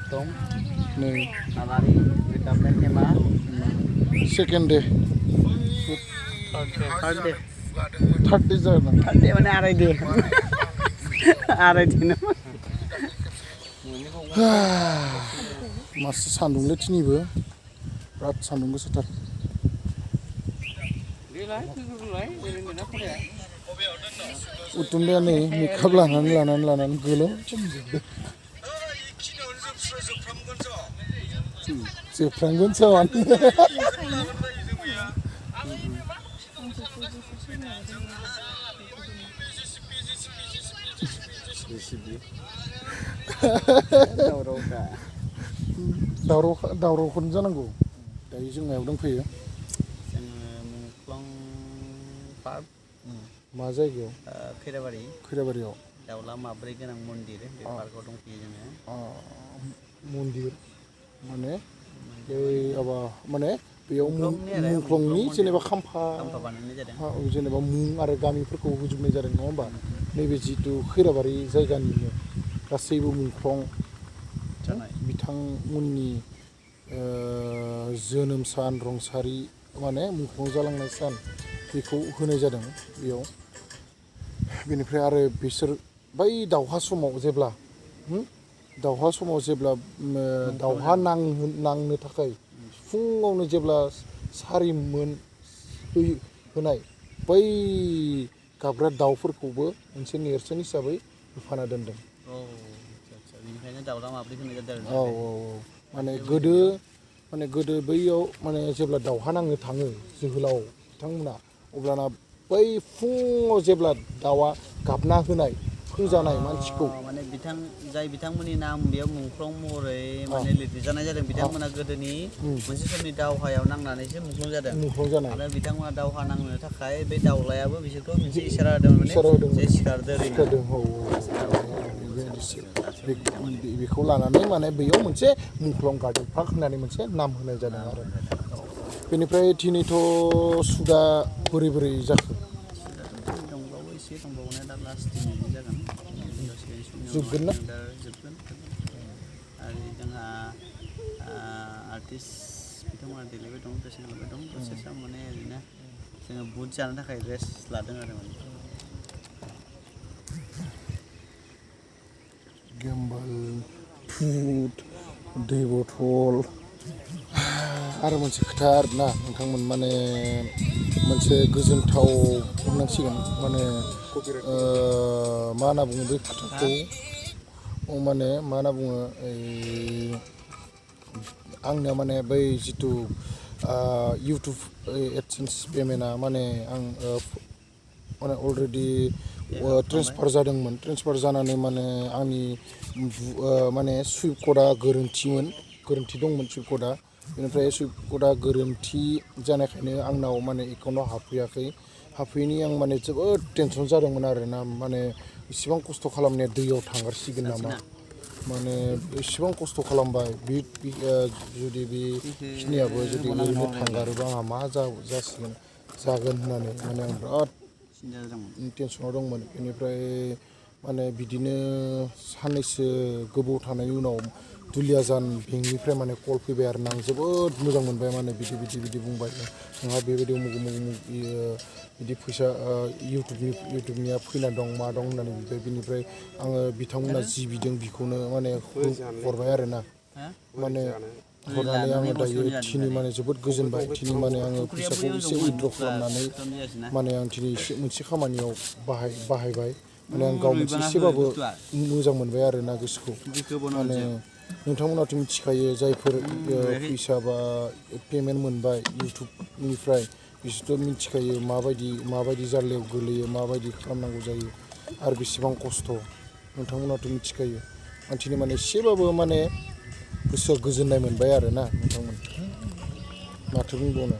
Hitung. Nih. Nalari rekapnya mah. Second day. Third day. Third day जागोन. Third day mana arai day. Arai day nama. Masih sandungnya siniबो. Berat sandung गोसाथार. उतुंदाया नै makeup लानानै गोलोमजोबदों जोबफ्रामगोनसो दावरावखौनो जानांगौ दायो जों मायाव दंफैयो मा जायगायाव खैराबारियाव दाउला माब्रै गोनां मन्दिर बे पार्कआव दंफैयो जोङो मन्दिर माने बै माबा माने बेयाव मुंख्लंनि जेनेबा खाम्फा बानायनाय जादों जेनेबा मुं आरो गामिफोरखौ होजोबनाय जादों नङा होमबा नैबे जितु खैराबारि जायगानिनो गासैबो मुंख्लं बिथांमोननि जोनोम सान रुंसारि माने मुंख्लं जालांनाय सान बेखौ होनाय जादों बेयाव बेनिफ्राय आरो बिसोर बै दावहा समाव जेब्ला दावहा नांनो थाखाय फुङावनो जेब्ला सारिमोन होनाय बै गाबग्रा दाउफोरखौबो मोनसे नेरसोन हिसाबै होफाना दोनदों बेनिखायनो दाउला माब्रै होनाय जादों औ माने गोदो बैयाव माने जेब्ला दावहा नांनो थाङो जोहोलाव बिथांमोना अब्लाना बै फुङाव जेब्ला दाउआ गाबना होनाय फोजानाय मानसिखौ माने बिथांमोननि नाम बेयाव मुंख्लं महरै माने लिरजानाय जादों बिथांमोना गोदोनि मोनसे समनि दावहायाव नांनानैसो मुंख्लं जादों आरो बिथांमोना दावहा नांनो थाखाय बे दाउलायाबो बिसोरखौ मोनसे इसारा होदोंमोन माने सिखारदों बेखौ लानानै माने बैयाव मोनसे मुंख्लं गार्डेन पार्क होननानै मोनसे नाम होनाय जादों आरो बेनिफ्राय दिनैथ' सुदा बोरै जाखो दंबावो एसे दंबावोना दा लास्ट दिनै जागोन जोबगोन ना जोबगोन आरो जोंहा आर्टिस्ट बिथांमोना देलायबाय दं दसे नांबाय दं दसे सम माने ओरैनो जोङो बुट जानो थाखाय रेस्ट लादों आरो माने गेम्बल फुड दै बथल आरो मोनसे खोथा आरोना नोंथांमोन माने मोनसे गोजोनथाव होननांसिगोन माने मा होनना बुङो बे खोथाखौ माने मा होनना बुङो आंनिया माने बै जिथु इउटुब एडसेन्स पेमेन्टआ माने आं माने अलरेडि ट्रेन्सफार जादोंमोन ट्रेन्सफार जानानै माने आंनि माने सुइप क'डआ गोरोन्थि दंमोन सुइप क'डआ बेनिफ्राय सुइप क'डआ गोरोन्थि जानायखायनो आंनाव माने एकाउन्टआव हाबफैयैनि आं माने जोबोद टेनसन जादोंमोन आरोना माने इसेबां खस्थ' खालामनाया दैयाव थांगारसिगोन नामा माने इसेबां खस्थ' खालामबाय जुदि बेखिनियाबो जुदि ओरैनो थांगारोबा आंहा मा जागोन होननानै माने आं बिराद टेनसनाव दंमोन बेनिफ्राय माने बिदिनो साननैसो गोबाव थानायनि उनाव दुलियाजान बेंकनिफ्राय माने कल फैबाय आरो आं जोबोद मोजां मोनबाय माने बिदि बुंबाय नोंहा बेबायदि बिदि फैसा इउटुबनिया फैना दं मा दं होननानै बिबाय बिनिफ्राय आङो बिथांमोना जि बिदों बिखौनो माने हरबाय आरोना माने हरनानै आङो दायो दिनै माने जोबोद गोजोनबाय दिनै माने आङो फैसाखौ एसे उइथड्र खालामनानै माने आं दिनै एसे मोनसे खामानियाव बाहायबाय माने आं गाव मोनसे एसेबाबो मोजां मोनबाय आरोना गोसोखौ माने नोंथांमोनाथ' मिथिखायो जायफोर फैसा बा पेमेन्ट मोनबाय इउटुबनिफ्राय बिसोरथ' मिथिखायो माबायदि जारलायाव गोलैयो माबायदि खालामनांगौ जायो आरो बेसेबां खस्थ' नोंथांमोनाथ' मिथिखायो आं दिनै माने एसेबाबो माने गोसोआ गोजोननाय मोनबाय आरोना नोंथांमोन माथो बुंबावनो